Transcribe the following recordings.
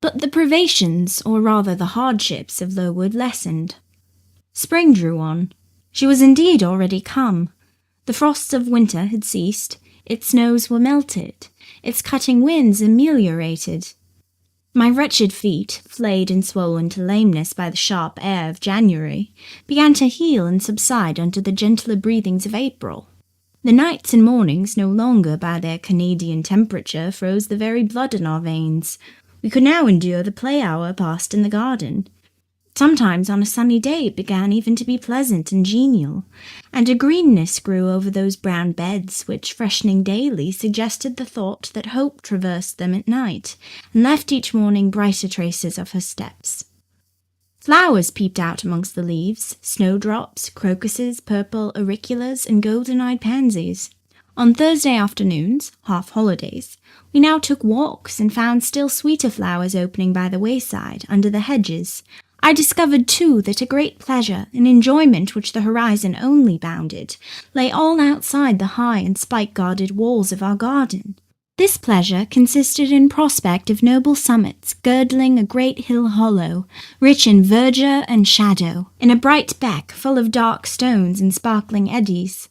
But the privations, or rather the hardships, of Lowood lessened. Spring drew on. She was indeed already come. The frosts of winter had ceased, its snows were melted, its cutting winds ameliorated. My wretched feet, flayed and swollen to lameness by the sharp air of January, began to heal and subside under the gentler breathings of April. The nights and mornings no longer by their Canadian temperature froze the very blood in our veins. We could now endure the play hour passed in the garden. Sometimes on a sunny day it began even to be pleasant and genial, and a greenness grew over those brown beds which, freshening daily, suggested the thought that hope traversed them at night, and left each morning brighter traces of her steps. Flowers peeped out amongst the leaves, snowdrops, crocuses, purple auriculas, and golden-eyed pansies. On Thursday afternoons, half-holidays, we now took walks and found still sweeter flowers opening by the wayside, under the hedges. I discovered, too, that a great pleasure, an enjoyment which the horizon only bounded, lay all outside the high and spike-guarded walls of our garden. This pleasure consisted in prospect of noble summits girdling a great hill hollow, rich in verdure and shadow, in a bright beck full of dark stones and sparkling eddies.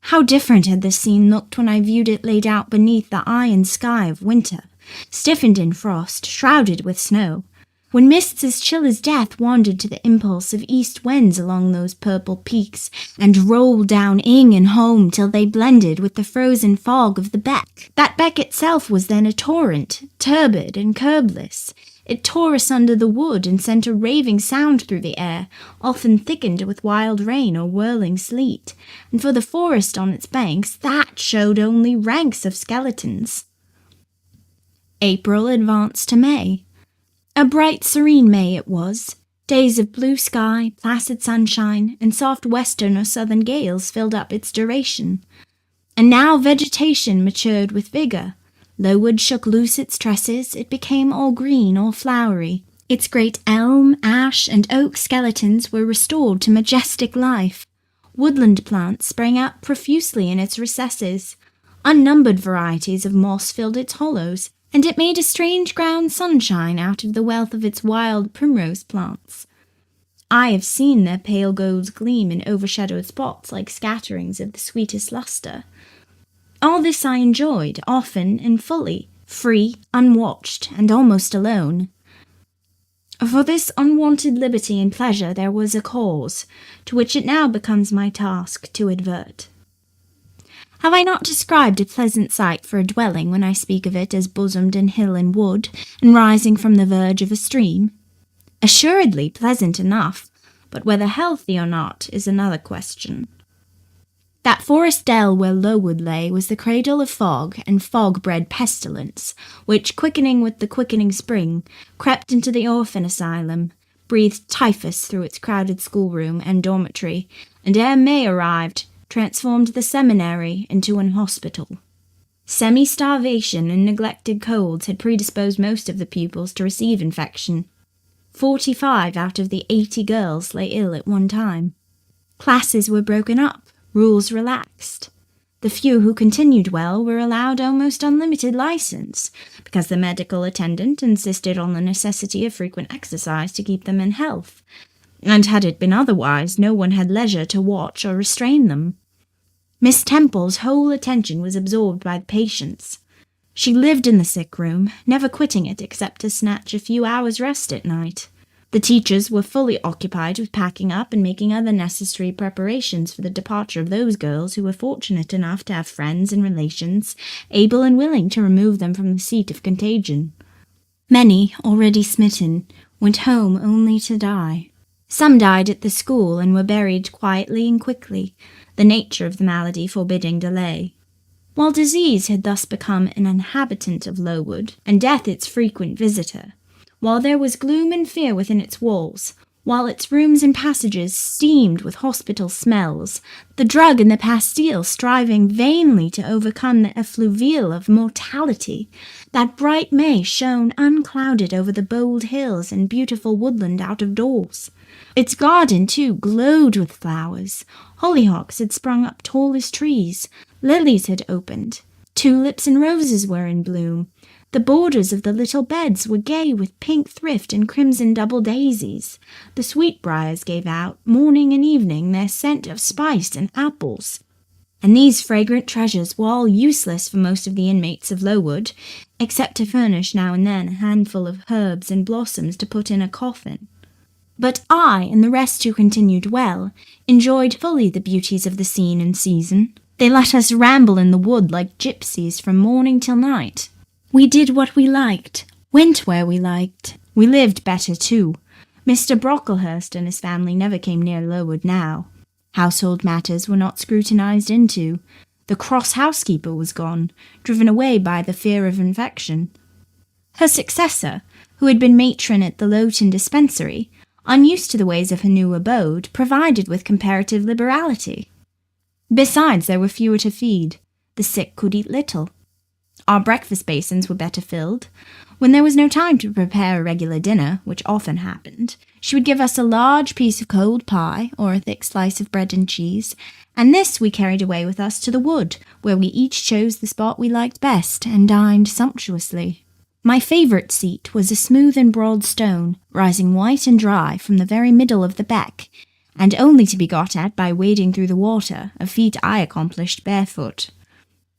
How different had this scene looked when I viewed it laid out beneath the iron sky of winter, stiffened in frost, shrouded with snow, when mists as chill as death wandered to the impulse of east winds along those purple peaks, and rolled down Ing and home till they blended with the frozen fog of the beck. That beck itself was then a torrent, turbid and curbless. It tore asunder the wood and sent a raving sound through the air, often thickened with wild rain or whirling sleet, and for the forest on its banks that showed only ranks of skeletons. April advanced to May. A bright, serene May it was. Days of blue sky, placid sunshine, and soft western or southern gales filled up its duration. And now vegetation matured with vigour. Lowood shook loose its tresses, it became all green, all flowery. Its great elm, ash, and oak skeletons were restored to majestic life. Woodland plants sprang up profusely in its recesses. Unnumbered varieties of moss filled its hollows, and it made a strange ground sunshine out of the wealth of its wild primrose plants. I have seen their pale golds gleam in overshadowed spots like scatterings of the sweetest lustre. All this I enjoyed, often and fully, free, unwatched, and almost alone. For this unwonted liberty and pleasure there was a cause, to which it now becomes my task to advert. Have I not described a pleasant sight for a dwelling when I speak of it as bosomed in hill and wood, and rising from the verge of a stream? Assuredly pleasant enough, but whether healthy or not is another question. That forest dell where Lowood lay was the cradle of fog and fog-bred pestilence, which, quickening with the quickening spring, crept into the orphan asylum, breathed typhus through its crowded schoolroom and dormitory, and ere May arrived, transformed the seminary into an hospital. Semi-starvation and neglected colds had predisposed most of the pupils to receive infection. 45 out of the 80 girls lay ill at one time. Classes were broken up, rules relaxed. The few who continued well were allowed almost unlimited license, because the medical attendant insisted on the necessity of frequent exercise to keep them in health, and had it been otherwise, no one had leisure to watch or restrain them. Miss Temple's whole attention was absorbed by the patients. She lived in the sick room, never quitting it except to snatch a few hours' rest at night. The teachers were fully occupied with packing up and making other necessary preparations for the departure of those girls who were fortunate enough to have friends and relations able and willing to remove them from the seat of contagion. Many, already smitten, went home only to die. Some died at the school and were buried quietly and quickly, the nature of the malady forbidding delay. While disease had thus become an inhabitant of Lowood, and death its frequent visitor, while there was gloom and fear within its walls, while its rooms and passages steamed with hospital smells, the drug and the pastille striving vainly to overcome the effluvial of mortality, that bright May shone unclouded over the bold hills and beautiful woodland out of doors. Its garden, too, glowed with flowers. Hollyhocks had sprung up tall as trees, lilies had opened, tulips and roses were in bloom, The borders of the little beds were gay with pink thrift and crimson double daisies. The sweetbriars gave out, morning and evening, their scent of spice and apples. And these fragrant treasures were all useless for most of the inmates of Lowood, except to furnish now and then a handful of herbs and blossoms to put in a coffin. But I, and the rest who continued well, enjoyed fully the beauties of the scene and season. They let us ramble in the wood like gypsies from morning till night. We did what we liked, went where we liked. We lived better too. Mr. Brocklehurst and his family never came near Lowood now. Household matters were not scrutinized into. The cross housekeeper was gone, driven away by the fear of infection. Her successor, who had been matron at the Lowton dispensary, unused to the ways of her new abode, provided with comparative liberality. Besides, there were fewer to feed. The sick could eat little. Our breakfast basins were better filled. When there was no time to prepare a regular dinner, which often happened, she would give us a large piece of cold pie or a thick slice of bread and cheese, and this we carried away with us to the wood, where we each chose the spot we liked best and dined sumptuously. My favourite seat was a smooth and broad stone, rising white and dry from the very middle of the beck, and only to be got at by wading through the water, a feat I accomplished barefoot.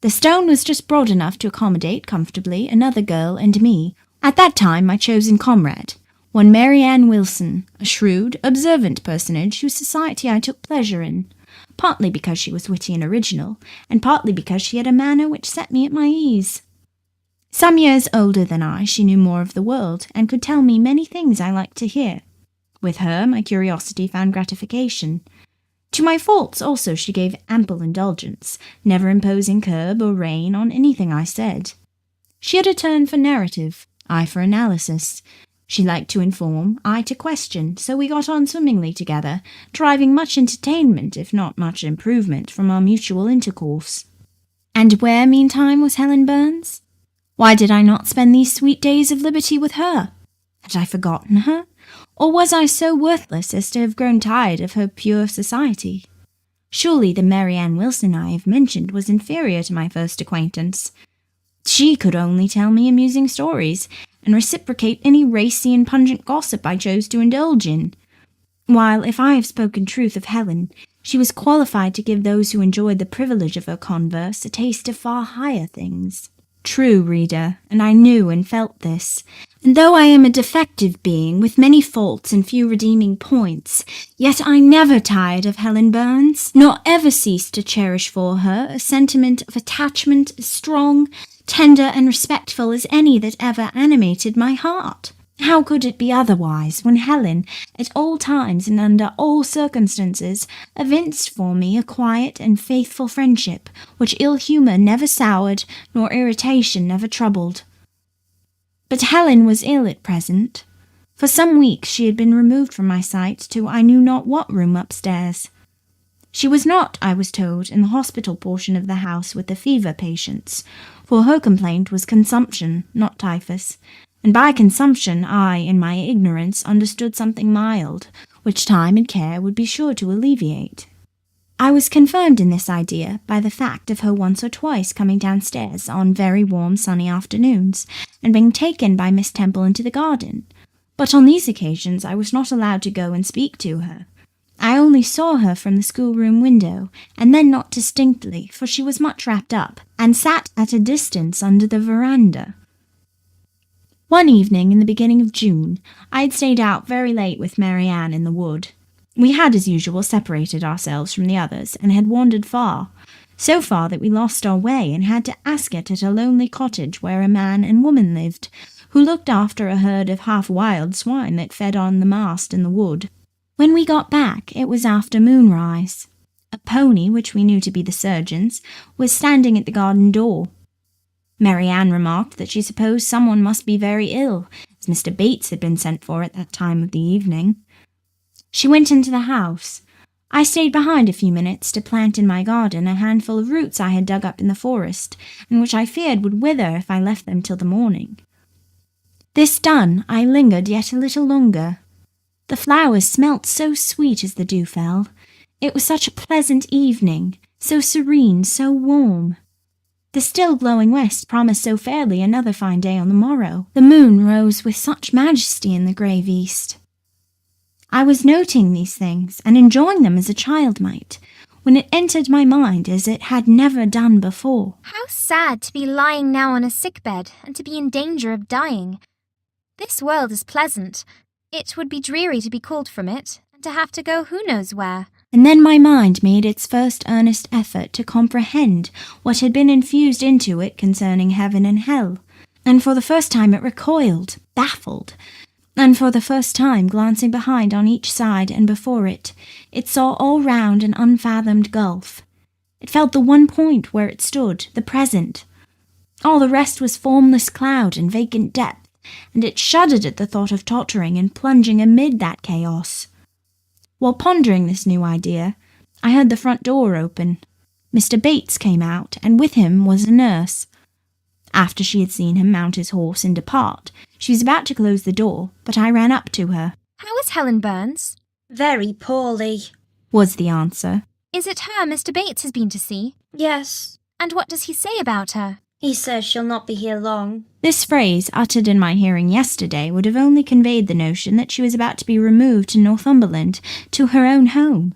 The stone was just broad enough to accommodate comfortably another girl and me, at that time my chosen comrade, one Mary Ann Wilson, a shrewd, observant personage whose society I took pleasure in, partly because she was witty and original, and partly because she had a manner which set me at my ease. Some years older than I, she knew more of the world, and could tell me many things I liked to hear. With her, my curiosity found gratification. To my faults also she gave ample indulgence, never imposing curb or rein on anything I said. She had a turn for narrative, I for analysis. She liked to inform, I to question, so we got on swimmingly together, deriving much entertainment, if not much improvement, from our mutual intercourse. And where, meantime, was Helen Burns? Why did I not spend these sweet days of liberty with her? Had I forgotten her? Or was I so worthless as to have grown tired of her pure society? Surely the Mary Ann Wilson I have mentioned was inferior to my first acquaintance. She could only tell me amusing stories, and reciprocate any racy and pungent gossip I chose to indulge in, while, if I have spoken truth of Helen, she was qualified to give those who enjoyed the privilege of her converse a taste of far higher things. True, reader, and I knew and felt this, and though I am a defective being with many faults and few redeeming points, yet I never tired of Helen Burns, nor ever ceased to cherish for her a sentiment of attachment as strong, tender, and respectful as any that ever animated my heart. How could it be otherwise, when Helen, at all times and under all circumstances, evinced for me a quiet and faithful friendship, which ill-humour never soured, nor irritation never troubled? But Helen was ill at present. For some weeks she had been removed from my sight to I knew not what room upstairs. She was not, I was told, in the hospital portion of the house with the fever patients, for her complaint was consumption, not typhus, and by consumption I, in my ignorance, understood something mild, which time and care would be sure to alleviate. I was confirmed in this idea by the fact of her once or twice coming downstairs on very warm sunny afternoons, and being taken by Miss Temple into the garden, but on these occasions I was not allowed to go and speak to her. I only saw her from the schoolroom window, and then not distinctly, for she was much wrapped up, and sat at a distance under the veranda. One evening in the beginning of June, I had stayed out very late with Mary Ann in the wood. We had, as usual, separated ourselves from the others, and had wandered far, so far that we lost our way and had to ask it at a lonely cottage where a man and woman lived, who looked after a herd of half-wild swine that fed on the mast in the wood. When we got back, it was after moonrise. A pony, which we knew to be the surgeon's, was standing at the garden door. Mary Ann remarked that she supposed someone must be very ill, as Mr. Bates had been sent for at that time of the evening. She went into the house. I stayed behind a few minutes to plant in my garden a handful of roots I had dug up in the forest, and which I feared would wither if I left them till the morning. This done, I lingered yet a little longer. The flowers smelt so sweet as the dew fell. It was such a pleasant evening, so serene, so warm. The still glowing west promised so fairly another fine day on the morrow. The moon rose with such majesty in the grave east. I was noting these things and enjoying them as a child might, when it entered my mind as it had never done before. How sad to be lying now on a sick-bed and to be in danger of dying. This world is pleasant. It would be dreary to be called from it, and to have to go who knows where. And then my mind made its first earnest effort to comprehend what had been infused into it concerning heaven and hell, and for the first time it recoiled, baffled, and for the first time, glancing behind on each side and before it, it saw all round an unfathomed gulf. It felt the one point where it stood, the present. All the rest was formless cloud and vacant depth, and it shuddered at the thought of tottering and plunging amid that chaos. While pondering this new idea, I heard the front door open. Mr. Bates came out, and with him was a nurse. After she had seen him mount his horse and depart, she was about to close the door, but I ran up to her. How is Helen Burns? Very poorly, was the answer. Is it her Mr. Bates has been to see? Yes. And what does he say about her? He says she'll not be here long. This phrase, uttered in my hearing yesterday, would have only conveyed the notion that she was about to be removed to Northumberland, to her own home.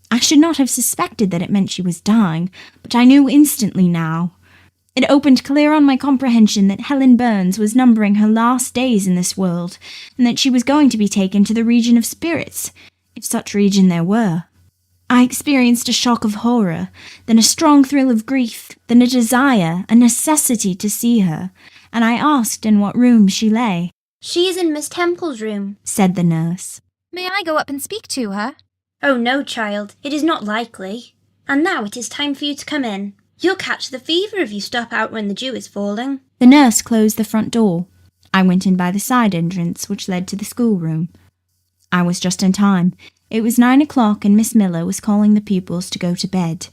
I should not have suspected that it meant she was dying, but I knew instantly now. It opened clear on my comprehension that Helen Burns was numbering her last days in this world, and that she was going to be taken to the region of spirits, if such region there were. I experienced a shock of horror, then a strong thrill of grief, then a desire, a necessity to see her, and I asked in what room she lay. She is in Miss Temple's room, said the nurse. May I go up and speak to her? Oh no, child, it is not likely. And now it is time for you to come in. You'll catch the fever if you stop out when the dew is falling. The nurse closed the front door. I went in by the side entrance which led to the schoolroom. I was just in time. It was 9 o'clock and Miss Miller was calling the pupils to go to bed.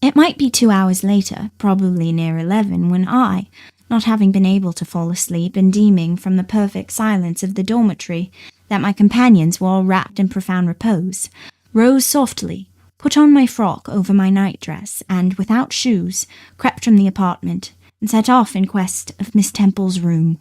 It might be 2 hours later, probably near 11, when I, not having been able to fall asleep and deeming from the perfect silence of the dormitory that my companions were all wrapped in profound repose, rose softly, put on my frock over my nightdress, and, without shoes, crept from the apartment, and set off in quest of Miss Temple's room.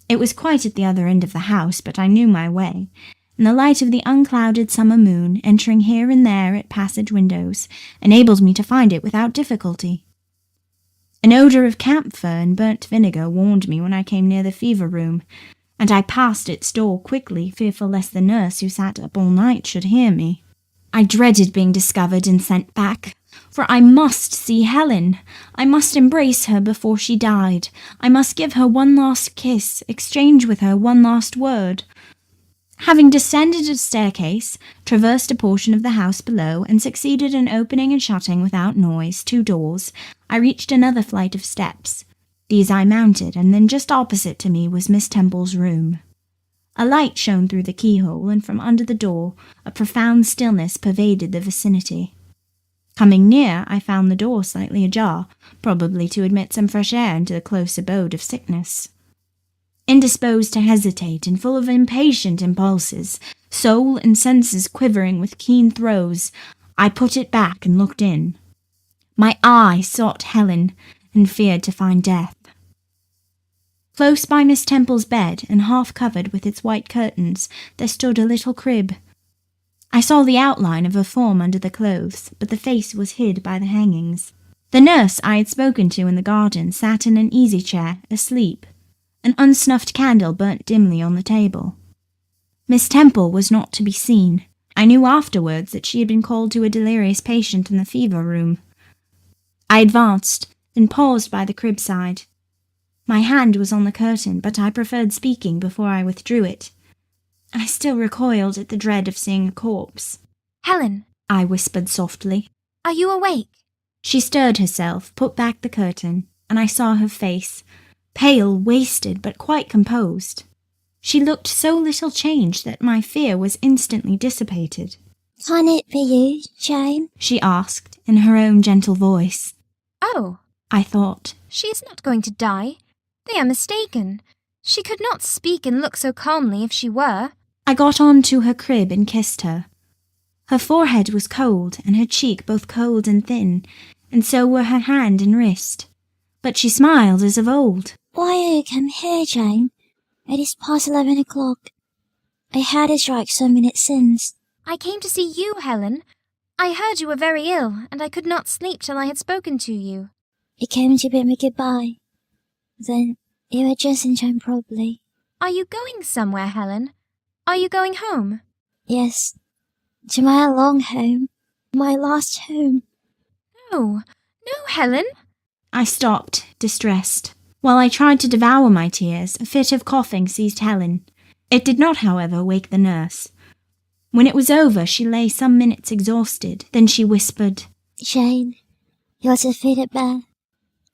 It was quite at the other end of the house, but I knew my way, and the light of the unclouded summer moon, entering here and there at passage windows, enabled me to find it without difficulty. An odour of camphor and burnt vinegar warned me when I came near the fever room, and I passed its door quickly, fearful lest the nurse who sat up all night should hear me. I dreaded being discovered and sent back, for I must see Helen. I must embrace her before she died. I must give her one last kiss, exchange with her one last word. Having descended a staircase, traversed a portion of the house below, and succeeded in opening and shutting without noise 2 doors, I reached another flight of steps. These I mounted, and then just opposite to me was Miss Temple's room. A light shone through the keyhole, and from under the door a profound stillness pervaded the vicinity. Coming near, I found the door slightly ajar, probably to admit some fresh air into the close abode of sickness. Indisposed to hesitate and full of impatient impulses, soul and senses quivering with keen throes, I put it back and looked in. My eye sought Helen, and feared to find death. Close by Miss Temple's bed, and half covered with its white curtains, there stood a little crib. I saw the outline of a form under the clothes, but the face was hid by the hangings. The nurse I had spoken to in the garden sat in an easy-chair, asleep. An unsnuffed candle burnt dimly on the table. Miss Temple was not to be seen. I knew afterwards that she had been called to a delirious patient in the fever room. I advanced, then paused by the crib side. My hand was on the curtain, but I preferred speaking before I withdrew it. I still recoiled at the dread of seeing a corpse. Helen, I whispered softly. Are you awake? She stirred herself, put back the curtain, and I saw her face, pale, wasted, but quite composed. She looked so little changed that my fear was instantly dissipated. Can it be you, Jane? She asked, in her own gentle voice. Oh, I thought. She is not going to die. They are mistaken. She could not speak and look so calmly if she were. I got on to her crib and kissed her. Her forehead was cold, and her cheek both cold and thin, and so were her hand and wrist. But she smiled as of old. Why are you come here, Jane? It is past 11 o'clock. I had a strike some minutes since. I came to see you, Helen. I heard you were very ill, and I could not sleep till I had spoken to you. You came to bid me goodbye. Then you were just in time, probably. Are you going somewhere, Helen? Are you going home? Yes, to my long home, my last home. No, no, Helen. I stopped, distressed. While I tried to devour my tears, a fit of coughing seized Helen. It did not, however, wake the nurse. When it was over, she lay some minutes exhausted. Then she whispered, Jane, you're to feed it bare.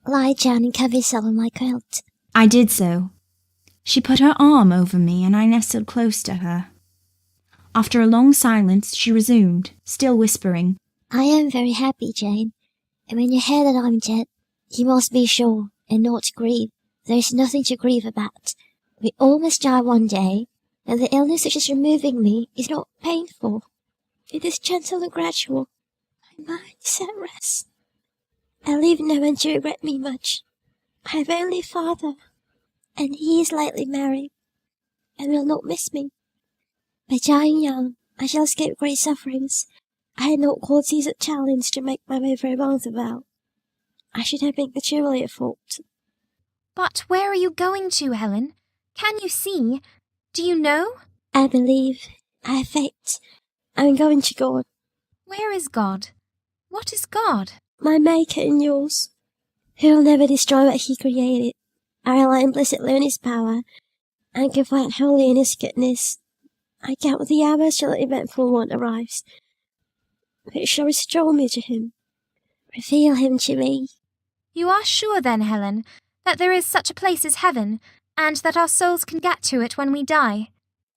Lie down and cover yourself in my quilt. I did so. She put her arm over me and I nestled close to her. After a long silence, she resumed, still whispering, I am very happy, Jane, and when you hear that I'm dead, you must be sure and not grieve. There is nothing to grieve about. We all must die one day, and the illness which is removing me is not painful. It is gentle and gradual. My mind is at rest. I leave no one to regret me much. I have only a father, and he is lately married, and will not miss me. By dying young, I shall escape great sufferings. I had not qualities of talents to make my way very roundabout. I should have been continually at fault. But where are you going to, Helen? Can you see? Do you know? I believe, I have faith. I am going to God, Where is God? What is God? my Maker and yours, who will never destroy what he created. I rely implicitly on his power, and confide wholly in his goodness. I count the hours till the eventful one arrives, which shall restore me to him. Reveal him to me. You are sure then, Helen, that there is such a place as heaven, and that our souls can get to it when we die?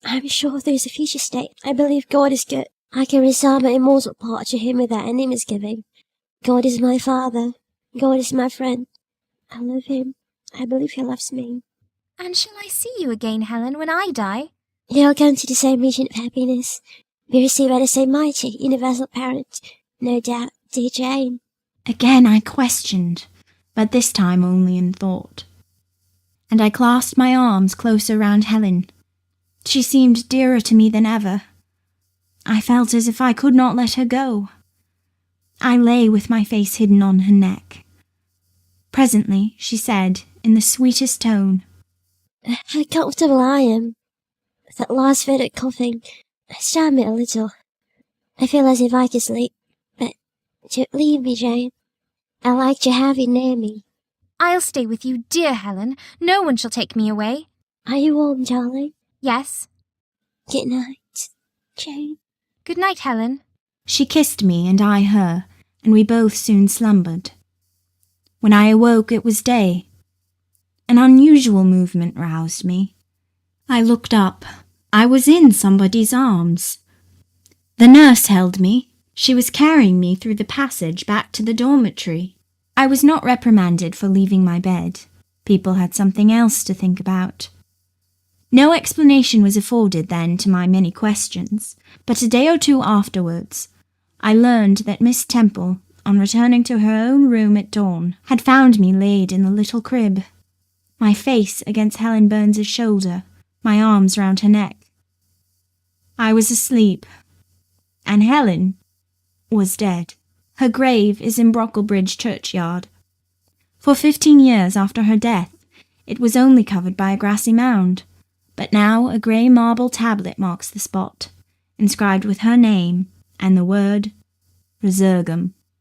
I am sure there is a future state. I believe God is good. I can resign my immortal part to him without any misgiving. God is my Father. God is my friend. I love him. I believe he loves me. And shall I see you again, Helen, when I die? You will come to the same region of happiness. Be received by the same mighty, universal parent. No doubt, dear Jane. Again I questioned, but this time only in thought. And I clasped my arms closer round Helen. She seemed dearer to me than ever. I felt as if I could not let her go. I lay with my face hidden on her neck. Presently she said, in the sweetest tone, How comfortable I am. That last fit of coughing startled me a little. I feel as if I could sleep, but don't leave me, Jane. I like to have you near me. I'll stay with you, dear Helen. No one shall take me away. Are you warm, darling? Yes. Good night, Jane. Good night, Helen. She kissed me and I her, and we both soon slumbered. When I awoke it was day. An unusual movement roused me. I looked up. I was in somebody's arms. The nurse held me. She was carrying me through the passage back to the dormitory. I was not reprimanded for leaving my bed. People had something else to think about. No explanation was afforded then to my many questions, but a day or two afterwards, I learned that Miss Temple, on returning to her own room at dawn, had found me laid in the little crib, my face against Helen Burns's shoulder, my arms round her neck. I was asleep, and Helen was dead. Her grave is in Brocklebridge churchyard. For 15 years after her death, it was only covered by a grassy mound, but now a grey marble tablet marks the spot, inscribed with her name and the word Resurgam.